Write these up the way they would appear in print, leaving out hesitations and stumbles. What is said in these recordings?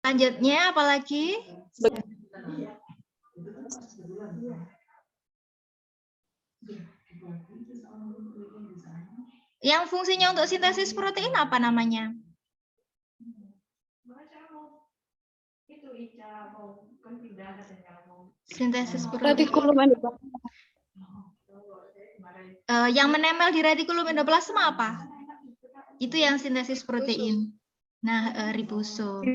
Selanjutnya apalagi? Yang fungsinya untuk sintesis protein apa namanya? Sintesis protein. Yang menempel di retikulum endoplasma apa? Itu yang sintesis protein. Nah, ribosom.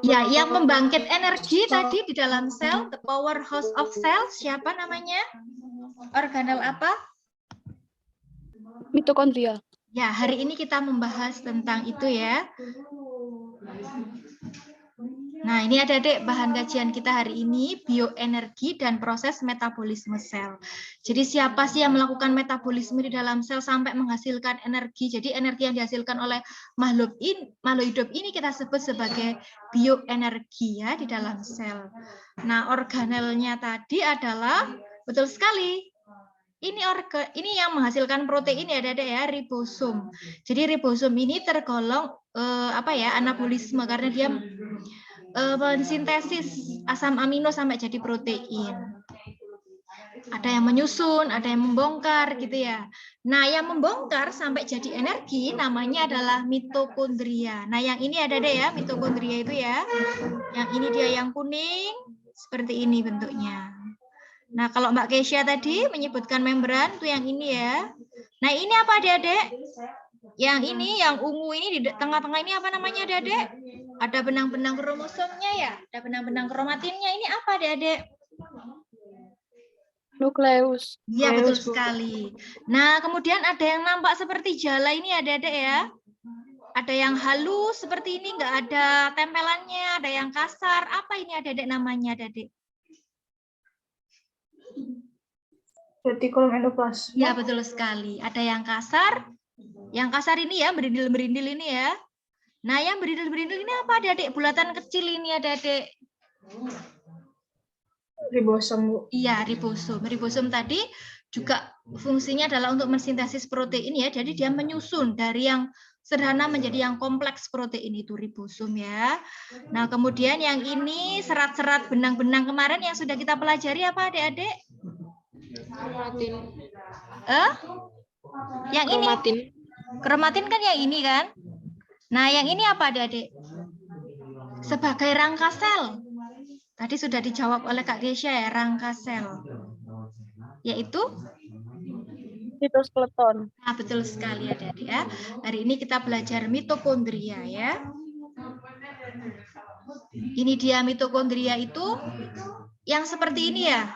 Ya, yang membangkit energi tadi di dalam sel, the powerhouse of cell, siapa namanya? Organel apa? Mitokondria. Ya, hari ini kita membahas tentang itu ya. Nah, ini adik-adik bahan kajian kita hari ini, bioenergi dan proses metabolisme sel. Jadi siapa sih yang melakukan metabolisme di dalam sel sampai menghasilkan energi? Jadi energi yang dihasilkan oleh makhluk hidup ini kita sebut sebagai bioenergi ya di dalam sel. Nah, organelnya tadi adalah, betul sekali, ini yang menghasilkan protein ya adik-adik ya, ribosom. Jadi ribosom ini tergolong anabolisme karena dia mensintesis asam amino sampai jadi protein. Ada yang menyusun, ada yang membongkar gitu ya. Nah, yang membongkar sampai jadi energi namanya adalah mitokondria. Nah, yang ini ada deh ya, mitokondria itu ya. Yang ini dia yang kuning, seperti ini bentuknya. Nah, kalau Mbak Keisha tadi menyebutkan membran, itu yang ini ya. Nah, ini apa adik-adik? Yang ini, yang ungu ini di tengah-tengah ini apa namanya adik-adik? Ada benang-benang kromosomnya ya? Ada benang-benang kromatinnya. Ini apa adik-adik? Nukleus. Iya, betul sekali. Nah, kemudian ada yang nampak seperti jala ini adik-adik ya. Ada yang halus seperti ini, nggak ada tempelannya. Ada yang kasar. Apa ini adik-adik namanya adik-adik? Retikulum endoplasma. Ya, betul sekali. Ada yang kasar. Yang kasar ini ya, berindil-berindil ini ya. Nah, yang berindil-berindil ini apa adik-adik? Bulatan kecil ini adik-adik. Ribosom. Iya, ribosom. Ribosom tadi juga fungsinya adalah untuk mensintesis protein ya. Jadi dia menyusun dari yang sederhana menjadi yang kompleks protein itu ribosom ya. Nah, kemudian yang ini serat-serat benang-benang kemarin yang sudah kita pelajari apa adik-adik? Kromatin. Yang ini. Kromatin kan yang ini kan? Nah, yang ini apa adik-adik? Sebagai rangka sel. Tadi sudah dijawab oleh Kak Keisha ya, rangka sel. Yaitu? Sitoskeleton. Nah, betul sekali adik-adik ya. Hari ini kita belajar mitokondria ya. Ini dia mitokondria itu yang seperti ini ya.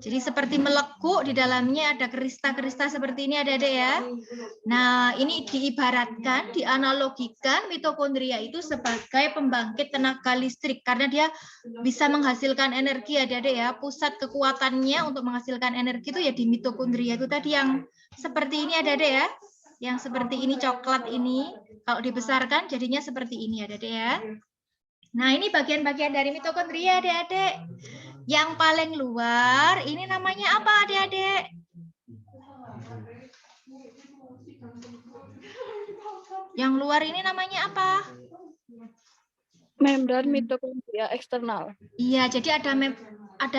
Jadi seperti melekuk, di dalamnya ada krista-krista seperti ini adik-adik ya. Nah, ini diibaratkan, dianalogikan mitokondria itu sebagai pembangkit tenaga listrik karena dia bisa menghasilkan energi adik-adik ya. Pusat kekuatannya untuk menghasilkan energi itu ya di mitokondria itu tadi yang seperti ini adik-adik ya. Yang seperti ini coklat ini, kalau dibesarkan jadinya seperti ini adik-adik ya. Nah, ini bagian-bagian dari mitokondria adik-adik. Yang paling luar, ini namanya apa adik-adik? Yang luar ini namanya apa? Membran mitokondria eksternal. Iya, jadi ada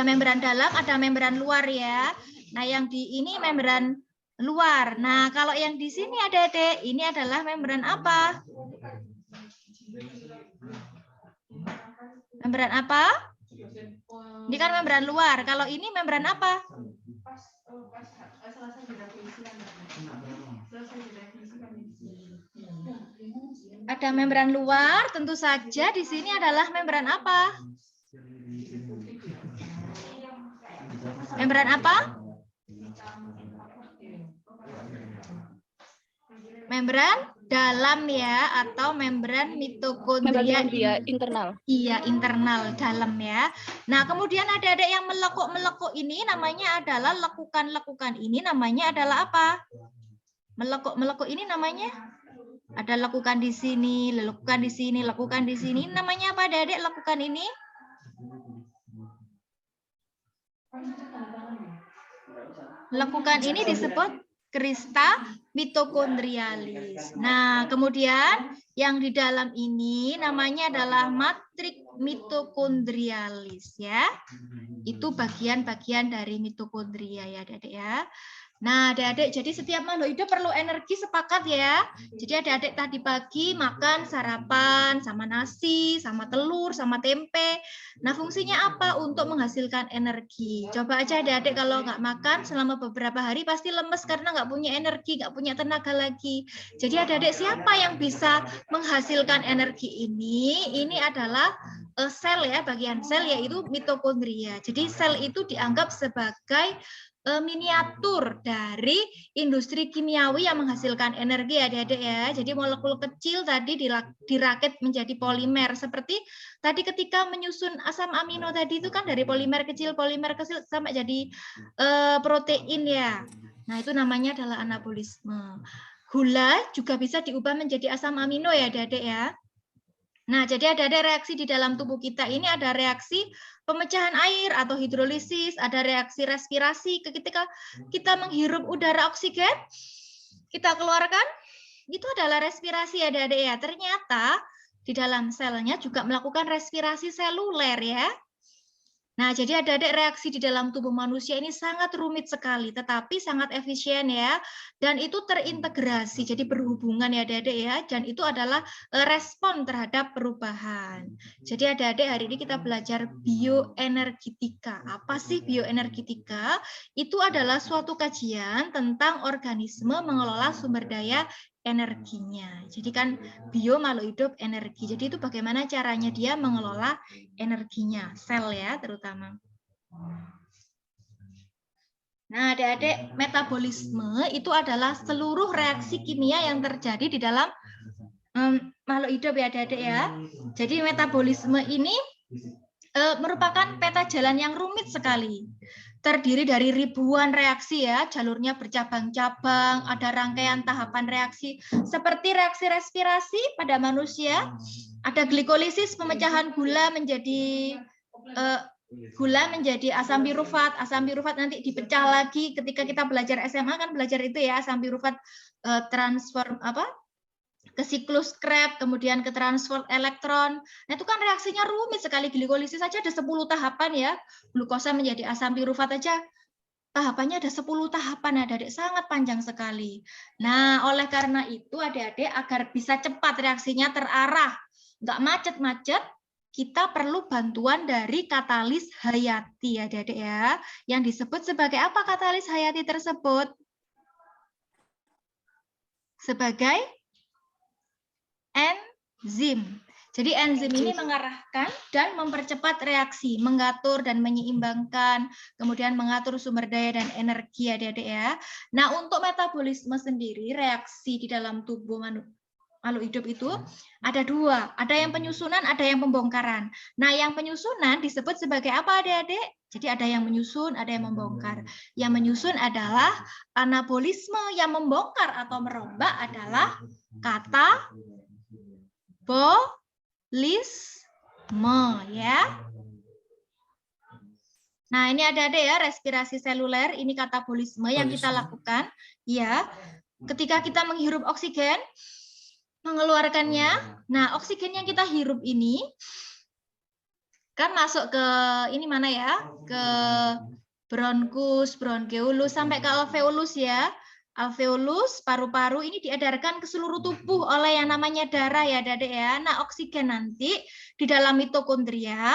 membran dalam, ada membran luar ya. Nah, yang di ini membran luar. Nah, kalau yang di sini adik-adik, ini adalah membran apa? Membran apa? Ini kan membran luar. Kalau ini membran apa? Ada membran luar, tentu saja di sini adalah membran apa? Membran apa? Membran dalam ya, atau membran mitokondria internal. Iya, internal dalam ya. Nah, kemudian ada yang melekuk-melekuk ini namanya adalah lekukan-lekukan ini namanya adalah apa? Melekuk-melekuk ini namanya ada lekukan di sini, lekukan di sini, lekukan di sini. Namanya apa adik-adik lekukan ini? Lekukan ini disebut krista mitokondrialis. Nah, kemudian yang di dalam ini namanya adalah matriks mitokondrialis ya. Itu bagian-bagian dari mitokondria ya, Adik-adik ya. Nah, adik-adik, jadi setiap makhluk hidup perlu energi, sepakat ya. Jadi adik-adik tadi pagi makan sarapan sama nasi, sama telur, sama tempe. Nah, fungsinya apa? Untuk menghasilkan energi. Coba aja adik-adik kalau nggak makan selama beberapa hari pasti lemes karena nggak punya energi, nggak punya tenaga lagi. Jadi adik-adik, siapa yang bisa menghasilkan energi ini? Ini adalah sel ya, bagian sel yaitu mitokondria. Jadi sel itu dianggap sebagai miniatur dari industri kimiawi yang menghasilkan energi adik-adik ya. Jadi molekul kecil tadi dirakit menjadi polimer. Seperti tadi ketika menyusun asam amino tadi itu kan dari polimer kecil sampai jadi protein ya. Nah itu namanya adalah anabolisme. Gula juga bisa diubah menjadi asam amino ya adik-adik ya. Nah, jadi ada reaksi di dalam tubuh kita ini, ada reaksi pemecahan air atau hidrolisis, ada reaksi respirasi. Ketika kita menghirup udara oksigen, kita keluarkan, itu adalah respirasi ya adik-adik ya. Ternyata di dalam selnya juga melakukan respirasi seluler ya. Nah, jadi adik-adik reaksi di dalam tubuh manusia ini sangat rumit sekali, tetapi sangat efisien ya. Dan itu terintegrasi, jadi berhubungan ya adik-adik ya. Dan itu adalah respon terhadap perubahan. Jadi adik-adik hari ini kita belajar bioenergetika. Apa sih bioenergetika? Itu adalah suatu kajian tentang organisme mengelola sumber daya energinya. Jadi kan bio makhluk hidup energi. Jadi itu bagaimana caranya dia mengelola energinya, sel ya terutama. Nah, adik-adik, metabolisme itu adalah seluruh reaksi kimia yang terjadi di dalam makhluk hidup ya adik-adik ya. Jadi metabolisme ini merupakan peta jalan yang rumit sekali. Terdiri dari ribuan reaksi ya, jalurnya bercabang-cabang, ada rangkaian tahapan reaksi seperti reaksi respirasi pada manusia, ada glikolisis, pemecahan gula menjadi asam pirufat nanti dipecah lagi. Ketika kita belajar SMA kan belajar itu ya, asam pirufat transform ke siklus Krebs, kemudian ke transfer elektron. Nah, itu kan reaksinya rumit sekali. Glikolisis saja ada 10 tahapan ya. Glukosa menjadi asam pirufat aja tahapannya ada 10 tahapan, adik-adik, sangat panjang sekali. Nah, oleh karena itu adik-adik agar bisa cepat reaksinya terarah, nggak macet-macet, kita perlu bantuan dari katalis hayati adik-adik ya. Yang disebut sebagai apa katalis hayati tersebut? Sebagai enzim. Jadi enzim ini mengarahkan dan mempercepat reaksi, mengatur dan menyeimbangkan, kemudian mengatur sumber daya dan energi adik-adik ya. Nah, untuk metabolisme sendiri, reaksi di dalam tubuh makhluk hidup itu ada 2, ada yang penyusunan, ada yang pembongkaran. Nah, yang penyusunan disebut sebagai apa adik-adik? Jadi ada yang menyusun, ada yang membongkar. Yang menyusun adalah anabolisme, yang membongkar atau merombak adalah katabolisme ya. Nah, ini ada ya respirasi seluler, ini katabolisme yang kita lakukan ya. Ketika kita menghirup oksigen, mengeluarkannya. Nah, oksigen yang kita hirup ini kan masuk ke ini mana ya? Ke bronkus, bronkeolus sampai ke alveolus ya. Alveolus, paru-paru ini diedarkan ke seluruh tubuh oleh yang namanya darah ya, Adik ya. Nah, oksigen nanti di dalam mitokondria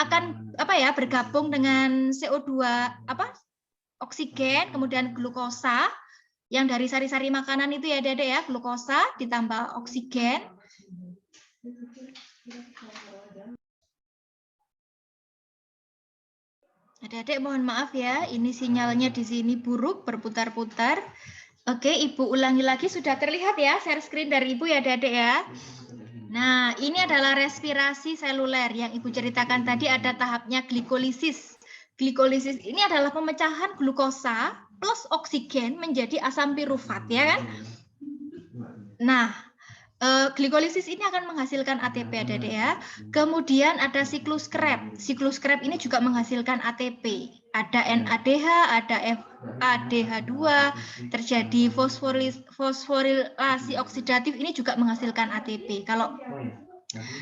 akan bergabung dengan CO2 oksigen, kemudian glukosa yang dari sari-sari makanan itu ya, Adik ya, glukosa ditambah oksigen. Adik-adik mohon maaf ya, ini sinyalnya di sini buruk, berputar-putar. Oke, Ibu ulangi lagi, sudah terlihat ya share screen dari Ibu ya adik-adik ya. Nah, ini adalah respirasi seluler yang Ibu ceritakan tadi, ada tahapnya glikolisis. Glikolisis ini adalah pemecahan glukosa plus oksigen menjadi asam pirufat ya kan. Nah, glikolisis ini akan menghasilkan ATP adik-adik ya. Kemudian ada siklus Krebs. Siklus Krebs ini juga menghasilkan ATP. Ada NADH, ada FADH2, terjadi fosforilasi oksidatif ini juga menghasilkan ATP. Kalau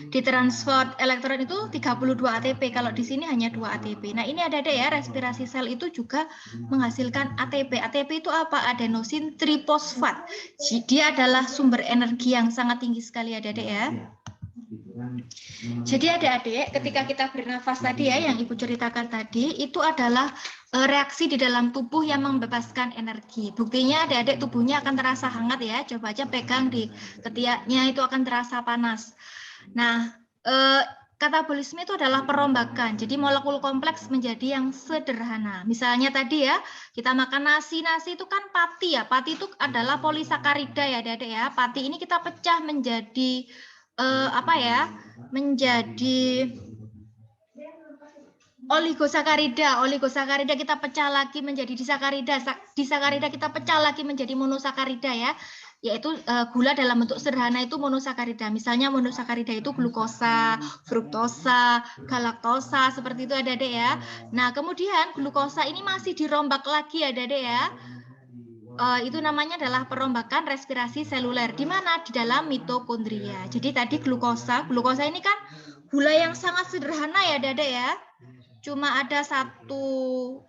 di transport elektron itu 32 ATP, kalau di sini hanya 2 ATP. Nah, ini ada ya, respirasi sel itu juga menghasilkan ATP. ATP itu apa? Adenosin trifosfat. Dia adalah sumber energi yang sangat tinggi sekali adik-adik ya. Jadi adik-adik, ketika kita bernafas tadi ya, yang Ibu ceritakan tadi, itu adalah reaksi di dalam tubuh yang membebaskan energi. Buktinya adik-adik tubuhnya akan terasa hangat ya. Coba aja pegang di ketiaknya, itu akan terasa panas. Nah, katabolisme itu adalah perombakan. Jadi molekul kompleks menjadi yang sederhana. Misalnya tadi ya, kita makan nasi. Nasi itu kan pati ya. Pati itu adalah polisakarida ya, adik-adik ya. Pati ini kita pecah menjadi apa ya? Menjadi oligosakarida. Oligosakarida kita pecah lagi menjadi disakarida. Disakarida kita pecah lagi menjadi monosakarida ya. Yaitu gula dalam bentuk sederhana itu monosakarida. Misalnya monosakarida itu glukosa, fruktosa, galaktosa, seperti itu adik-adik ya. Nah, kemudian glukosa ini masih dirombak lagi adik-adik ya. Itu namanya adalah perombakan respirasi seluler. Di mana? Di dalam mitokondria. Jadi tadi glukosa ini kan gula yang sangat sederhana ya adik-adik ya. Cuma ada satu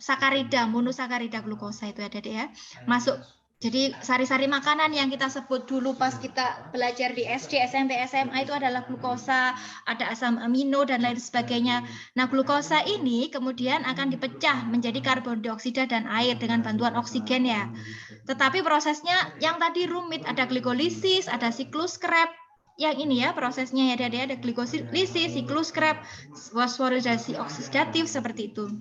sakarida, monosakarida glukosa itu adik-adik ya. Masuk. Jadi sari-sari makanan yang kita sebut dulu pas kita belajar di SD, SMP, SMA itu adalah glukosa, ada asam amino dan lain sebagainya. Nah, glukosa ini kemudian akan dipecah menjadi karbon dioksida dan air dengan bantuan oksigen ya. Tetapi prosesnya yang tadi rumit, ada glikolisis, ada siklus Krebs. Yang ini ya prosesnya ya, ada glikolisis, siklus Krebs, fosforilasi oksidatif seperti itu.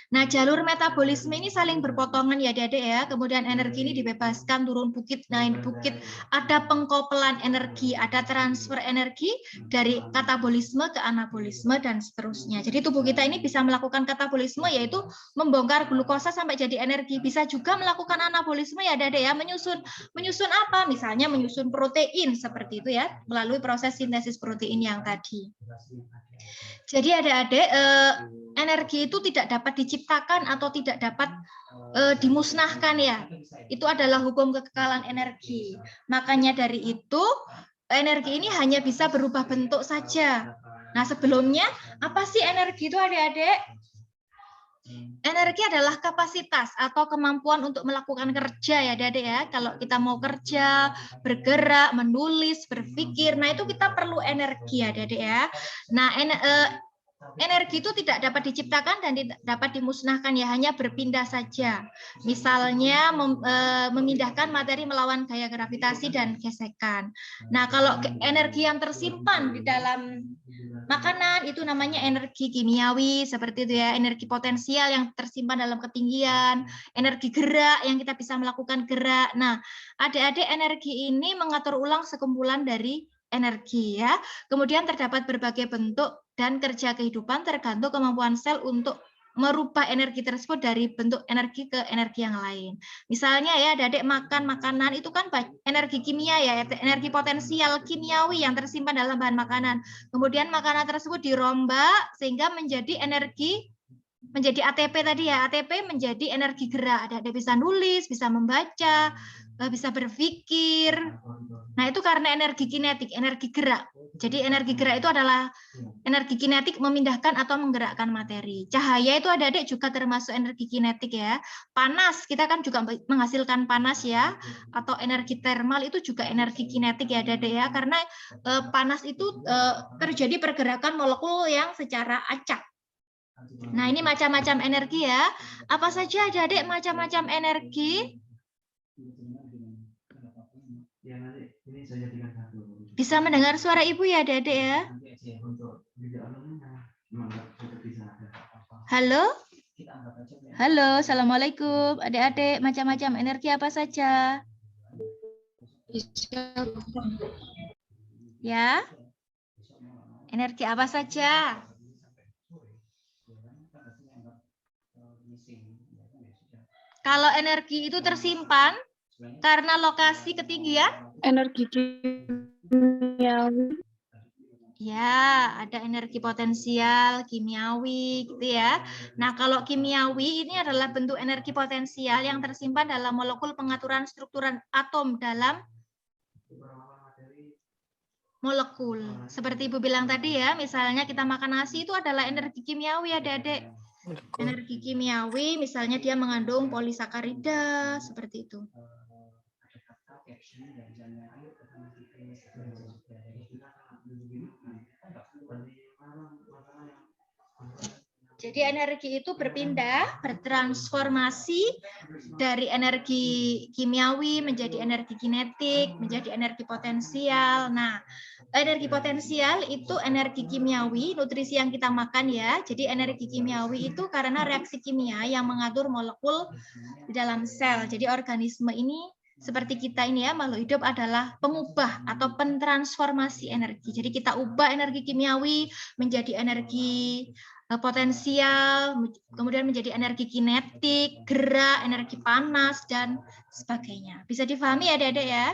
Nah, jalur metabolisme ini saling berpotongan ya adik-adik ya. Kemudian energi ini dibebaskan turun bukit, naik bukit. Ada pengkopelan energi, ada transfer energi dari katabolisme ke anabolisme dan seterusnya. Jadi tubuh kita ini bisa melakukan katabolisme yaitu membongkar glukosa sampai jadi energi. Bisa juga melakukan anabolisme ya adik-adik ya, menyusun apa? Misalnya menyusun protein seperti itu ya, melalui proses sintesis protein yang tadi. Jadi adik-adik, energi itu tidak dapat diciptakan atau tidak dapat dimusnahkan ya. Itu adalah hukum kekekalan energi. Makanya dari itu, energi ini hanya bisa berubah bentuk saja. Nah, sebelumnya, apa sih energi itu adik-adik? Energi adalah kapasitas atau kemampuan untuk melakukan kerja ya adik-adik ya. Kalau kita mau kerja, bergerak, menulis, berpikir, nah itu kita perlu energi ya adik-adik ya. Nah, energi itu tidak dapat diciptakan dan tidak dapat dimusnahkan ya, hanya berpindah saja. Misalnya memindahkan materi melawan gaya gravitasi dan gesekan. Nah, kalau energi yang tersimpan di dalam makanan itu namanya energi kimiawi seperti itu ya, energi potensial yang tersimpan dalam ketinggian, energi gerak yang kita bisa melakukan gerak. Nah, adik-adik energi ini mengatur ulang sekumpulan dari energi ya. Kemudian terdapat berbagai bentuk dan kerja kehidupan tergantung kemampuan sel untuk merubah energi tersebut dari bentuk energi ke energi yang lain. Misalnya ya, adik-adik makan makanan itu kan energi kimia ya, energi potensial kimiawi yang tersimpan dalam bahan makanan. Kemudian makanan tersebut dirombak sehingga menjadi energi, menjadi ATP tadi ya. ATP menjadi energi gerak. Adik-adik bisa nulis, bisa membaca, bisa berpikir. Nah, itu karena energi kinetik, energi gerak. Jadi energi gerak itu adalah energi kinetik memindahkan atau menggerakkan materi. Cahaya itu adik-adik juga termasuk energi kinetik ya. Panas, kita kan juga menghasilkan panas ya. Atau energi termal itu juga energi kinetik ya adik-adik ya. Karena panas itu terjadi pergerakan molekul yang secara acak. Nah, ini macam-macam energi ya. Apa saja adik-adik macam-macam energi? Bisa mendengar suara ibu ya adik-adik ya? Halo? Halo, assalamualaikum adik-adik, macam-macam energi apa saja? Ya? Energi apa saja? Kalau energi itu tersimpan karena lokasi ketinggian, Energi kimiawi. Ya, ada energi potensial, kimiawi, gitu ya. Nah, kalau kimiawi ini adalah bentuk energi potensial yang tersimpan dalam molekul pengaturan struktur atom dalam molekul. Seperti Ibu bilang tadi ya, misalnya kita makan nasi itu adalah energi kimiawi, adik-adik. Energi kimiawi, misalnya dia mengandung polisakarida, seperti itu. Jadi energi itu berpindah, bertransformasi dari energi kimiawi menjadi energi kinetik, menjadi energi potensial. Nah, energi potensial itu energi kimiawi, nutrisi yang kita makan ya. Jadi energi kimiawi itu karena reaksi kimia yang mengatur molekul di dalam sel. Jadi organisme ini seperti kita ini ya, makhluk hidup adalah pengubah atau pentransformasi energi. Jadi kita ubah energi kimiawi menjadi energi potensial, kemudian menjadi energi kinetik, gerak, energi panas, dan sebagainya. Bisa difahami ya, adik-adik ya?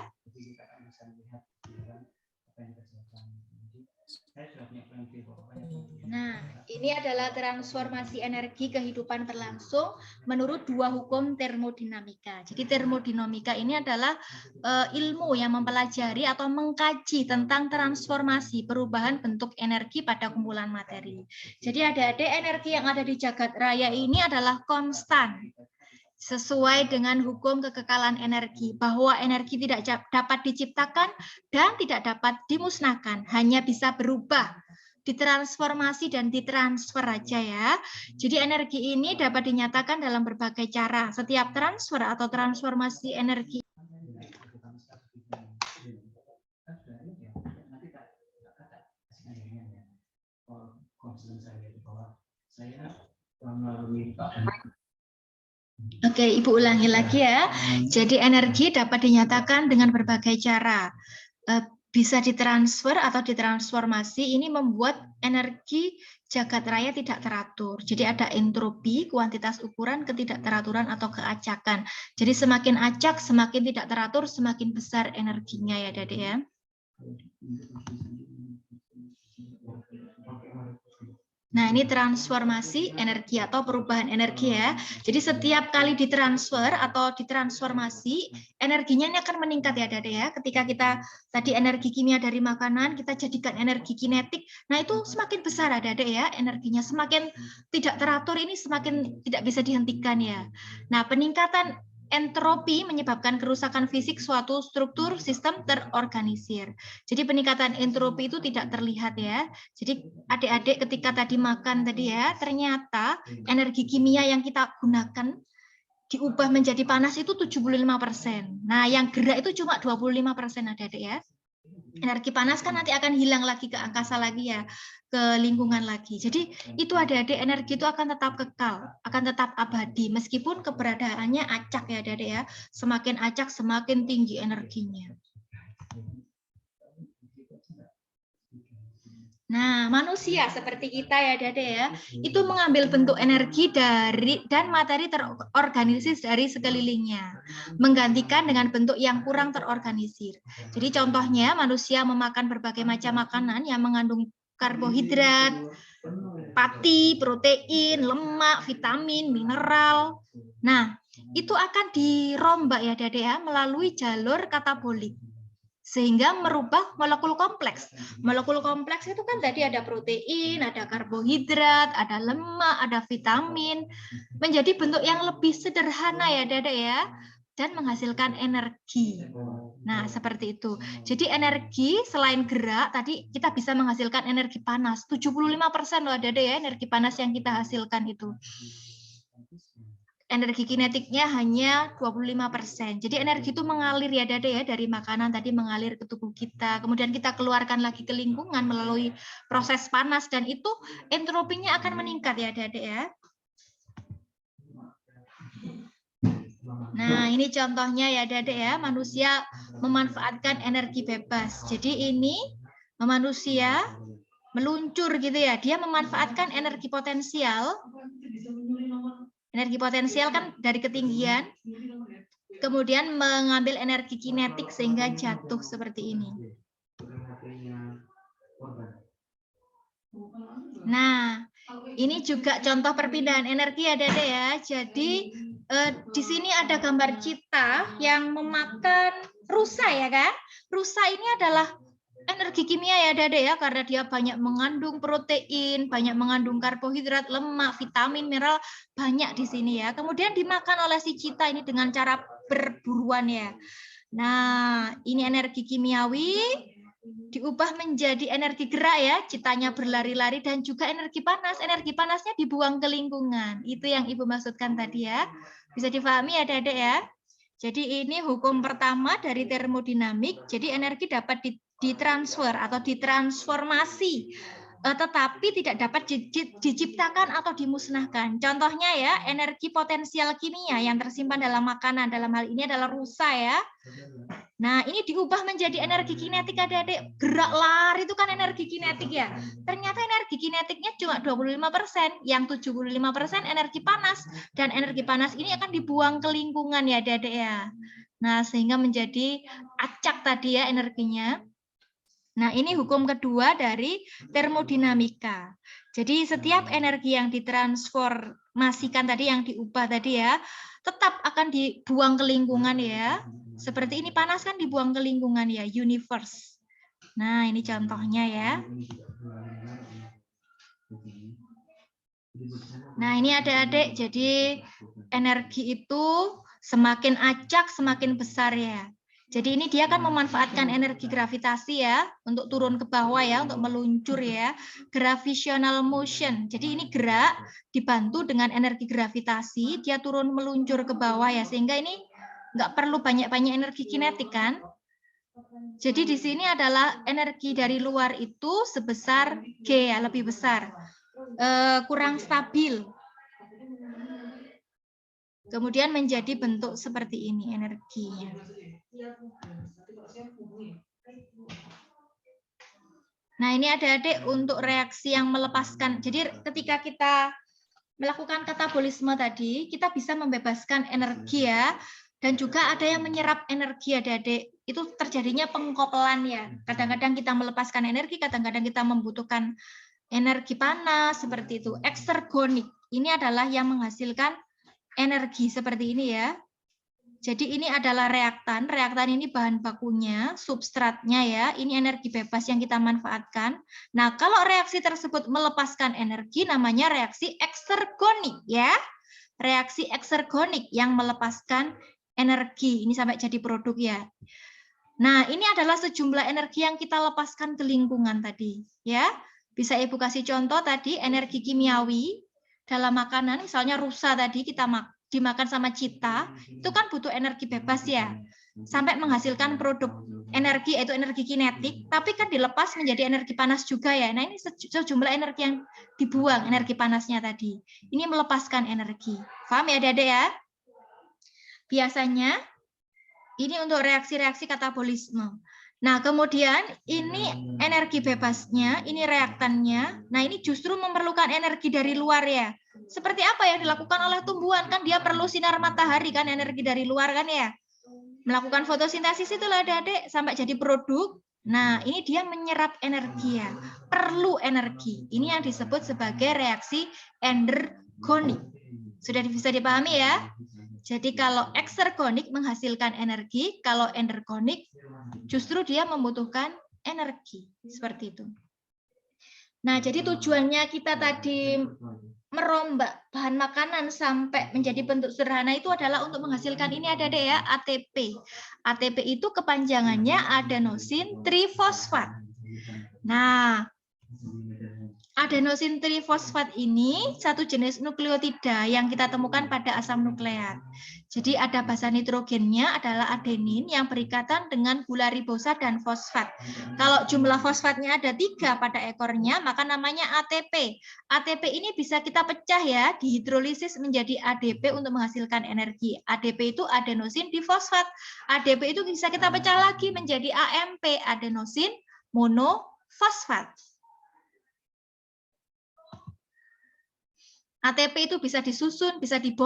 Nah, ini adalah transformasi energi kehidupan berlangsung menurut dua hukum termodinamika. Jadi termodinamika ini adalah ilmu yang mempelajari atau mengkaji tentang transformasi perubahan bentuk energi pada kumpulan materi. Jadi adik-adik, energi yang ada di jagat raya ini adalah konstan. Sesuai dengan hukum kekekalan energi, bahwa energi tidak dapat diciptakan dan tidak dapat dimusnahkan, hanya bisa berubah, ditransformasi dan ditransfer aja ya. Jadi energi ini dapat dinyatakan dalam berbagai cara. Setiap transfer atau transformasi energi Oke, Ibu ulangi lagi ya. Jadi energi dapat dinyatakan dengan berbagai cara. Bisa ditransfer atau ditransformasi, ini membuat energi jagat raya tidak teratur. Jadi ada entropi, kuantitas ukuran, ketidakteraturan atau keacakan. Jadi semakin acak, semakin tidak teratur, semakin besar energinya ya, Adik ya. Nah, ini transformasi energi atau perubahan energi ya. Jadi setiap kali ditransfer atau ditransformasi, energinya ini akan meningkat ya, Dada ya. Ketika kita tadi energi kimia dari makanan, kita jadikan energi kinetik. Nah, itu semakin besar ya, Dada ya, energinya. Semakin tidak teratur ini semakin tidak bisa dihentikan ya. Nah, peningkatan entropi menyebabkan kerusakan fisik suatu struktur sistem terorganisir. Jadi peningkatan entropi itu tidak terlihat ya. Jadi adik-adik ketika tadi makan tadi ya, ternyata energi kimia yang kita gunakan diubah menjadi panas itu 75%. Nah, yang gerak itu cuma 25% adik-adik ya. Energi panas kan nanti akan hilang lagi ke angkasa lagi ya, ke lingkungan lagi. Jadi itu adik-adik, energi itu akan tetap kekal, akan tetap abadi meskipun keberadaannya acak ya adik-adik ya. Semakin acak semakin tinggi energinya. Nah, manusia seperti kita ya, Dade ya, itu mengambil bentuk energi dari dan materi terorganisir dari sekelilingnya, menggantikan dengan bentuk yang kurang terorganisir. Jadi contohnya manusia memakan berbagai macam makanan yang mengandung karbohidrat, pati, protein, lemak, vitamin, mineral. Nah, itu akan dirombak ya, Dade ya, melalui jalur katabolik. Sehingga merubah molekul kompleks. Molekul kompleks itu kan tadi ada protein, ada karbohidrat, ada lemak, ada vitamin, menjadi bentuk yang lebih sederhana ya, Dada ya, dan menghasilkan energi. Nah, seperti itu. Jadi energi selain gerak, tadi kita bisa menghasilkan energi panas. 75% loh, Dada ya, energi panas yang kita hasilkan itu. Energi kinetiknya hanya 25%. Jadi energi itu mengalir ya, Dada ya, dari makanan tadi mengalir ke tubuh kita. Kemudian kita keluarkan lagi ke lingkungan melalui proses panas dan itu entropinya akan meningkat ya, Dada ya. Nah, ini contohnya ya, Dada ya, manusia memanfaatkan energi bebas. Jadi ini manusia meluncur gitu ya, dia memanfaatkan energi potensial. Energi potensial kan dari ketinggian kemudian mengambil energi kinetik sehingga jatuh seperti ini. Nah, ini juga contoh perpindahan energi ya, Dede ya. Jadi di sini ada gambar cita yang memakan rusa ya kan? Rusa ini adalah energi kimia ya, Dede ya, karena dia banyak mengandung protein, banyak mengandung karbohidrat, lemak, vitamin, mineral, banyak di sini ya. Kemudian dimakan oleh si cita ini dengan cara berburuan ya. Nah, ini energi kimiawi diubah menjadi energi gerak ya, citanya berlari-lari, dan juga energi panas. Energi panasnya dibuang ke lingkungan. Itu yang Ibu maksudkan tadi ya. Bisa difahami ya, Dedek ya. Jadi ini hukum pertama dari termodinamik. Jadi energi dapat ditransfer atau ditransformasi, tetapi tidak dapat diciptakan atau dimusnahkan. Contohnya ya, energi potensial kimia yang tersimpan dalam makanan, dalam hal ini adalah rusa ya. Nah, ini diubah menjadi energi kinetik adik-adik. Gerak lari itu kan energi kinetik ya. Ternyata energi kinetiknya cuma 25%, yang 75% energi panas. Dan energi panas ini akan dibuang ke lingkungan ya adik-adik ya. Nah, sehingga menjadi acak tadi ya energinya. Nah, ini hukum kedua dari termodinamika. Jadi setiap energi yang ditransformasikan tadi, yang diubah tadi ya, tetap akan dibuang ke lingkungan ya. Seperti ini, panas kan dibuang ke lingkungan ya, universe. Nah, ini contohnya ya. Nah, ini adik-adik, jadi energi itu semakin acak, semakin besar ya. Jadi ini dia akan memanfaatkan energi gravitasi ya, untuk turun ke bawah ya, untuk meluncur ya. Gravitational motion. Jadi ini gerak dibantu dengan energi gravitasi, dia turun meluncur ke bawah ya, sehingga ini nggak perlu banyak-banyak energi kinetik kan. Jadi di sini adalah energi dari luar itu sebesar G ya, lebih besar. Kurang stabil. Kemudian menjadi bentuk seperti ini energinya. Nah, ini adik-adik untuk reaksi yang melepaskan. Jadi ketika kita melakukan katabolisme tadi, kita bisa membebaskan energi ya. Dan juga ada yang menyerap energi adik-adik. Itu terjadinya pengkopelan ya. Kadang-kadang kita melepaskan energi, kadang-kadang kita membutuhkan energi panas seperti itu. Eksergonik. Ini adalah yang menghasilkan energi seperti ini ya. Jadi ini adalah reaktan. Reaktan ini bahan bakunya, substratnya ya. Ini energi bebas yang kita manfaatkan. Nah, kalau reaksi tersebut melepaskan energi, namanya reaksi eksergonik ya. Reaksi eksergonik yang melepaskan energi. Ini sampai jadi produk ya. Nah, ini adalah sejumlah energi yang kita lepaskan ke lingkungan tadi ya. Bisa Ibu kasih contoh tadi, energi kimiawi dalam makanan, misalnya rusa tadi kita dimakan sama cita, itu kan butuh energi bebas ya, sampai menghasilkan produk energi, yaitu energi kinetik, tapi kan dilepas menjadi energi panas juga ya. Nah, ini sejumlah energi yang dibuang, energi panasnya tadi. Ini melepaskan energi. Paham ya adik-adik ya? Biasanya ini untuk reaksi-reaksi katabolisme. Nah, kemudian ini energi bebasnya, ini reaktannya. Nah, ini justru memerlukan energi dari luar ya. Seperti apa yang dilakukan oleh tumbuhan? Kan dia perlu sinar matahari kan, energi dari luar kan ya. Melakukan fotosintesis itulah adik-adik sampai jadi produk. Nah, ini dia menyerap energi ya. Perlu energi. Ini yang disebut sebagai reaksi endergonik. Sudah bisa dipahami ya? Jadi kalau eksergonik menghasilkan energi, kalau endergonik justru dia membutuhkan energi. Seperti itu. Nah, jadi tujuannya kita tadi merombak bahan makanan sampai menjadi bentuk sederhana itu adalah untuk menghasilkan ini adik-adik ya, ATP. ATP itu kepanjangannya adenosin trifosfat. Nah, adenosin trifosfat ini satu jenis nukleotida yang kita temukan pada asam nukleat. Jadi ada basa nitrogennya adalah adenin yang berikatan dengan gula ribosa dan fosfat. Kalau jumlah fosfatnya ada 3 pada ekornya, maka namanya ATP. ATP ini bisa kita pecah ya, dihidrolisis menjadi ADP untuk menghasilkan energi. ADP itu adenosin difosfat. ADP itu bisa kita pecah lagi menjadi AMP, adenosin monofosfat. ATP itu bisa disusun, bisa dibom